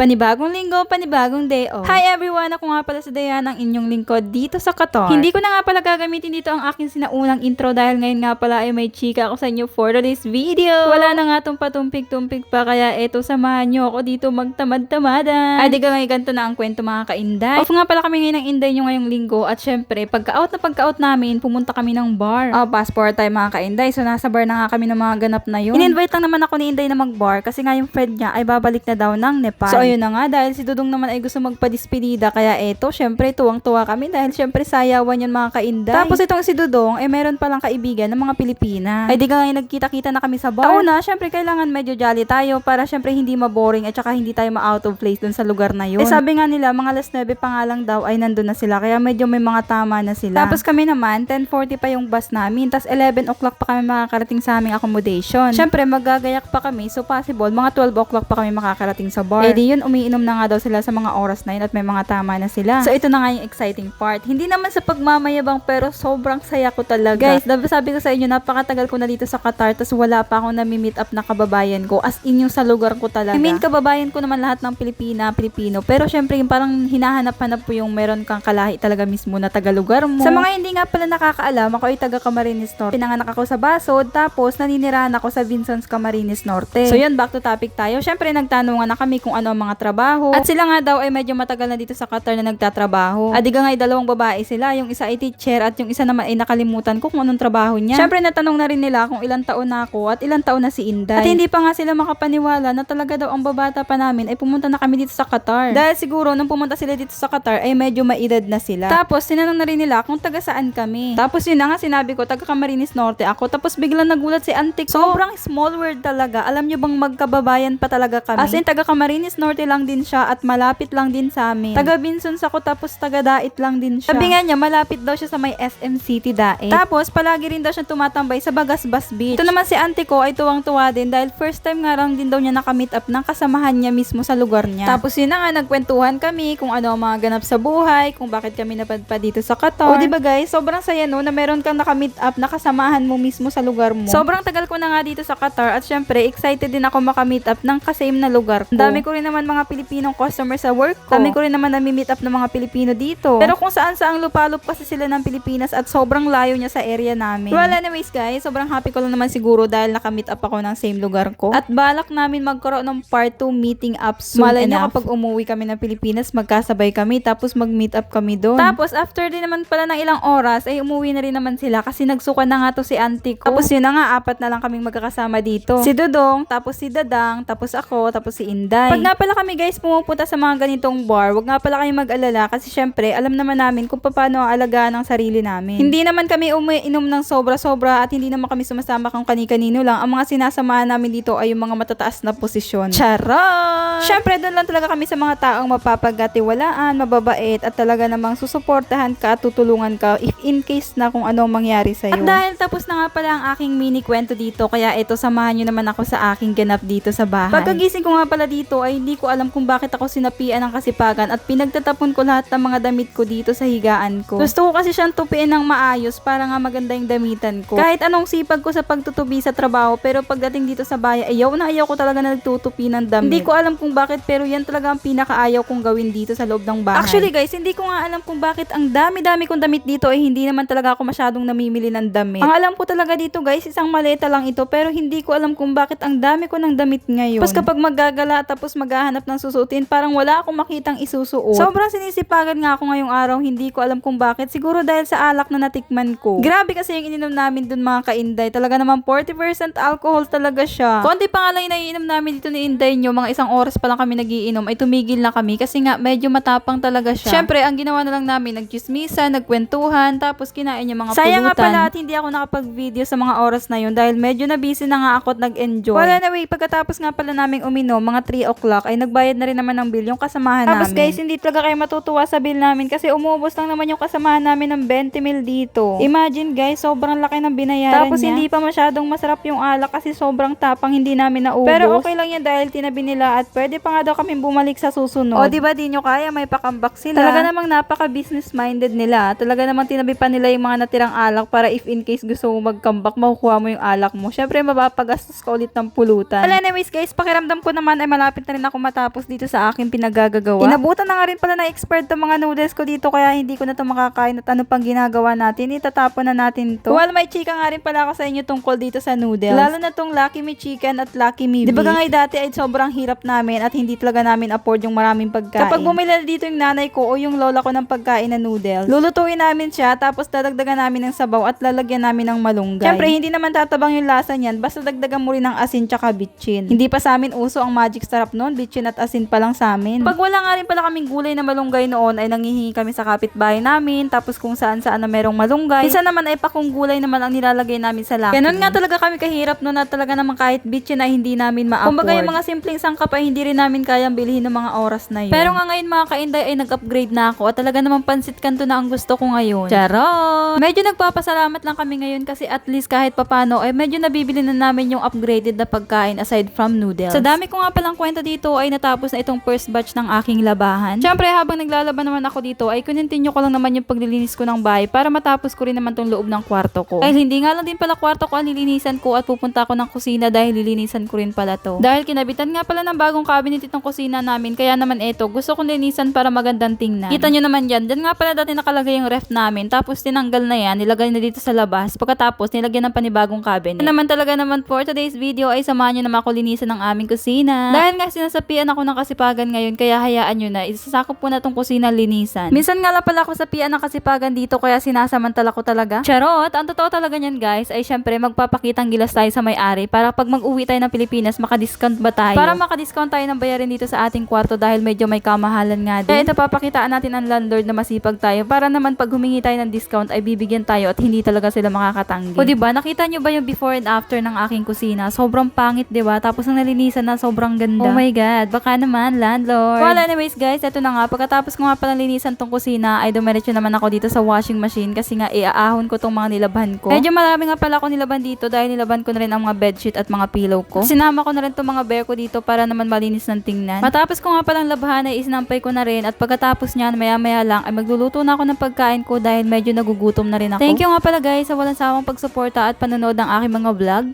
Panibagong linggo, panibagong day off. Hi everyone! Ako nga pala si Diana, ang inyong lingkod dito sa Qatar. Hindi ko na nga pala gagamitin dito ang aking sinaunang intro dahil ngayon nga pala ay may chika ako sa inyo for today's video. Wala na nga tong patumpik-tumpik pa kaya eto samahan nyo ako dito magtamad-tamadan. Ay di ka ngayon ganito na ang kwento mga kainday. Off nga pala kami ngayon ng inday nyo ngayong linggo at syempre pagka-out namin pumunta kami ng bar. Passport time mga kainday. So nasa bar na nga kami ng mga ganap na yun. In-invite lang naman ako ni Inday na mag-bar kasi nga yung friend niya ay babalik na daw ng Nepal. So ayun na nga, dahil si Dudong naman ay gusto magpadispedida kaya eto, syempre tuwang-tuwa kami dahil syempre sayawan yun mga kainday. Tapos itong si Dudong ay meron palang kaibigan ng mga Pilipina. Ay di ka ngayon nagkita-kita na kami sa bar. Una, syempre kailangan medyo jolly tayo para syempre hindi maboring at saka hindi tayo ma-out of place dun sa lugar na yun. Sabi nga nila mga alas 9 pa nga lang daw ay nandun na sila kaya medyo may mga tama na sila. Tapos kami naman, 10:40 pa yung bus namin, tas 11 o'clock pa kami makakarating sa aming accommodation. Syempre magagayak pa kami, so possible mga 12 o'clock pa kami makakarating sa bar. Eh di yun, umiinom na nga daw sila sa mga oras na yun at may mga tama na sila. So ito na nga yung exciting part. Hindi naman sa pagmamayabang pero sobrang saya ko talaga. Guys, sabi ko sa inyo, napakatagal ko na dito sa Qatar tas wala pa akong nami-meet up na kababayan ko. As in yung sa lugar ko talaga. I mean, kababayan ko naman lahat ng Pilipino. Pero syempre yung parang hinahanap-hanap po yung meron kang kalahi talaga mismo na taga-lugar mo. Sa mga hindi nga pala nakakaalam, ako ay taga Camarines Norte. Pinanganak ako sa Basod, tapos naninirahan ako sa Vinsons Camarines Norte. So yun, back to topic tayo. Syempre nagtanungan na kami kung ano ang mga trabaho. At sila nga daw ay medyo matagal na dito sa Qatar na nagtatrabaho. At diga nga ay dalawang babae sila. Yung isa ay teacher at yung isa naman ay nakalimutan ko kung anong trabaho niya. Syempre natanong na rin nila kung ilang taon na ako at ilang taon na si Inday. At hindi pa nga sila makapaniwala na talaga daw ang babata pa namin ay pumunta na kami dito sa Qatar. Dahil siguro nung pumunta sila dito sa Qatar ay medyo maedad na sila. Tapos tinanong na rin nila kung taga saan kami. Tapos yun na nga sinabi ko taga Camarines Norte ako. Tapos biglang nagulat si auntie ko. Sobrang small world talaga. Alam nyo bang magkababayan pa talaga kami? As in taga Camarines Norte lang din siya at malapit lang din sa amin. Taga Vinsons ako tapos taga Dait lang din siya. Sabi nga niya malapit daw siya sa may SM City Dait. Tapos palagi rin daw siya tumatambay sa Bagasbas Beach. Ito naman si auntie ko ay tuwang-tuwa din dahil first time nga lang din daw niya nakamit up ng kasamahan niya mismo sa lugar niya. Tapos yun na nga nagkwentuhan kami kung ano ang mga ganap sa buhay, kung bakit kami napadpad dito sa Qatar. O diba guys, sobrang saya no na meron kang nakamit up na kasamahan mo mismo sa lugar mo. Sobrang tagal ko na nga dito sa Qatar at syempre excited din ako makamit up ng kasame na lugar ko. Dami ko rin naman mga Pilipinong customer sa work ko. Dami ko rin naman nami-meet up ng mga Pilipino dito. Pero kung saan-saang lupalop kasi sila ng Pilipinas at sobrang layo niya sa area namin. Well anyways guys, sobrang happy ko lang naman siguro dahil nakamit up ako ng same lugar ko. At balak namin magkaroon ng part 2 meeting up soon. Malay nyo kapag umuwi kami ng Pilipinas, magkasabay kami tapos mag-meet up kami doon. Tapos after din naman pala ng ilang oras ay umuwi na rin naman sila kasi nagsuka na nga to si auntie ko. Tapos yun na nga, 4 na lang kaming magkakasama dito. Si Dudong, tapos si Dadang, tapos ako, tapos si Inday. Pag nga pala kami guys pumupunta sa mga ganitong bar, wag nga pala kayong mag-alala kasi syempre alam naman namin kung paano ang alagaan ng sarili namin. Hindi naman kami umiinom ng sobra-sobra at hindi naman kami sumasama kung kani-kanino lang. Ang mga sinasamahan namin dito ay yung mga matataas na posisyon. Charot! Syempre doon lang talaga kami sa mga taong mapapagkatiwalaan, mababait at talaga namang susuportahan ka at tutulungan ka if in case na kung ano mangyari sa'yo. At dahil tapos na nga pala ang aking mini kwento dito, kaya ito samahan nyo naman ako sa aking ganap dito sa bahay. Pagkagising ko nga pala dito ay hindi ko alam kung bakit ako sinapian ng kasipagan at pinagtatapon ko lahat ng mga damit ko dito sa higaan ko. Gusto ko kasi siyang tupiin ng maayos para nga maganda yung damitan ko. Kahit anong sipag ko sa pagtutubi sa trabaho pero pagdating dito sa bahay, ayaw ko talaga na nagtutupi ng damit. Hindi ko alam kung bakit pero yan talaga ang pinakaayaw kong gawin dito sa loob ng bahay. Actually guys, hindi ko nga alam kung bakit ang dami-dami kong damit dito ay hindi naman talaga ako masyadong namimili ng damit. Ang alam ko talaga dito guys, isang maleta lang ito pero hindi ko alam kung bakit ang dami ko ng damit ngayon. Tapos kapag maggagala tapos maghahanap ng susutin, parang wala akong makitang isusuot. Sobrang sinisipagan nga ako ngayong araw, hindi ko alam kung bakit. Siguro dahil sa alak na natikman ko. Grabe kasi yung ininom namin dun mga kainday. Talaga naman 40% alcohol talaga siya. Konti pa nga lang yung naiinom namin dito ni Inday nyo, mga isang oras pa lang kami nagiinom ay tumigil na kami kasi nga medyo matapang talaga siya. Syempre, ang ginawa na lang namin, nagchismisa, nagkwentuhan, tapos kinain yung mga pulutan. Sayang nga pala at hindi ako nakapag-video sa mga oras na yun dahil medyo na busy na nga ako at nag-enjoy. Well anyway, pagkatapos nga pala naming uminom, mga 3 o'clock ay nagbayad na rin naman ng bill yung kasamahan namin. Tapos guys, hindi talaga kayo matutuwa sa bill namin kasi umubos lang naman yung kasamahan namin ng 20 mil dito. Imagine guys, sobrang laki ng binayaran tapos niya. Hindi pa masyadong masarap yung alak kasi sobrang tapang, hindi namin naubos. Pero okay lang yan dahil tinabi nila at pwede pa nga daw kami bumalik sa susunod. O diba di nyo kaya, may pakambak sila. Talaga namang napaka-business minded nila. Talaga namang tinabi pa nila yung mga natirang alak para if in case gusto mo mag-comeback, makukuha mo yung alak mo. Syempre mapapagastos ka ulit ng pulutan. Well anyways guys, pakiramdam ko naman ay malapit na rin ako matapos dito sa aking pinagagagawa. Inabutan na nga rin pala na expired tong mga noodles ko dito kaya hindi ko na to makakain at ano pang ginagawa natin, itatapon na natin to. Well, may chika nga rin pala ako sa inyo tungkol dito sa noodles. Lalo na tong Lucky Me Chicken at Lucky Me Beef. Di ba nga dati ay sobrang hirap namin at hindi talaga namin afford yung maraming pagkain. Kapag bumili dito yung nanay ko o yung lola ko ng pagkain na noodles, lulutuin namin siya tapos dadagdagan namin ng sabaw at lalagyan namin ng malunggay. Siyempre, hindi naman tatabang yung lasa niyan basta dagdagan mo rin ng asin tsaka bitchin. Hindi pa sa amin uso ang magic sarap noon, bitchin at asin pa lang sa amin. Pag wala nga rin pala kaming gulay na malunggay noon ay nanghihingi kami sa kapitbahay namin tapos kung saan na merong malunggay. Minsan naman ay pakung gulay naman ang nilalagay namin sa laki. Ganun nga talaga kami kahirap noon at talaga naman kahit bitchin na hindi namin ma-afford. Kumbaga yung mga simpleng sangkap ay hindi rin namin kayang bilhin ng mga oras na yun. Pero nga ngayon mga kainday ay nag-upgrade na ako at talaga naman pansit kanto na ang gusto ko ngayon. Charot! Medyo nagpapasalamat lang kami ngayon kasi at least kahit papano ay medyo nabibili na namin yung upgraded na pagkain aside from noodles. Sa dami ko nga palang kwento dito ay natapos na itong first batch ng aking labahan. Siyempre habang naglalaban naman ako dito ay continue ko lang naman yung paglilinis ko ng bahay para matapos ko rin naman tong loob ng kwarto ko. Ay hindi nga lang din pala kwarto ko ang lilinisan ko at pupunta ako ng kusina dahil lilinisan ko rin pala to. Dahil kinabitan nga pala ng bagong cabinet itong kusina namin kaya naman eto gusto kong linisan para magandang tingnan. Kita nyo naman yan. Diyan nga pala dati nakalagay yung ref namin tapos tinanggal na yan, nilagay na dito sa labas. Pagkatapos nilagyan ng panibagong cabinet. Naman talaga naman for today's video ay samahan nyo naman ako linisan ng aming kusina. Dahil nga sinasapian ako ng kasipagan ngayon kaya hayaan nyo na isasakop ko na tong kusina linisan. Minsan nga lang pala ako sapian ng kasipagan dito kaya sinasamantala ko talaga. Charot! Ang totoo talaga niyan guys ay syempre magpapakitang gilas tayo sa may-ari para pag mag-uwi tayo ng Pilipinas makadiscount ba tayo? Para makadiscount tayo ng bayarin dito sa ating kwarto dahil medyo may kamahalan nga din. Kaya ito papakitaan natin ang landlord na masipag tayo para naman pag humingi tayo ng discount ay bibigyan tayo at hindi talaga sila makakatanggi. O diba, nakita nyo ba yung before and after ng aking kusina? Sobrang pangit diba? Tapos nang nalinisan na sobrang ganda. Oh my god, baka naman landlord. Well anyways guys, eto na nga. Pagkatapos ko nga pala linisan tong kusina ay dumiretso naman ako dito sa washing machine kasi nga iaahon ko tong mga nilabhan ko. Medyo marami nga pala ako nilaban dito dahil nilaban ko na rin ang mga bedsheet at mga pillow ko. Sinama ko na rin tong mga bear ko dito para naman malinis ng tingnan. Matapos ko nga palang labhan ay isinampay ko na rin at pagkatapos niyan maya-maya lang ay magluluto na ako ng pagkain ko dahil medyo nagugutom na rin ako. Thank you nga pala guys sa walang sawang pagsuporta at panonood ng aking mga vlog.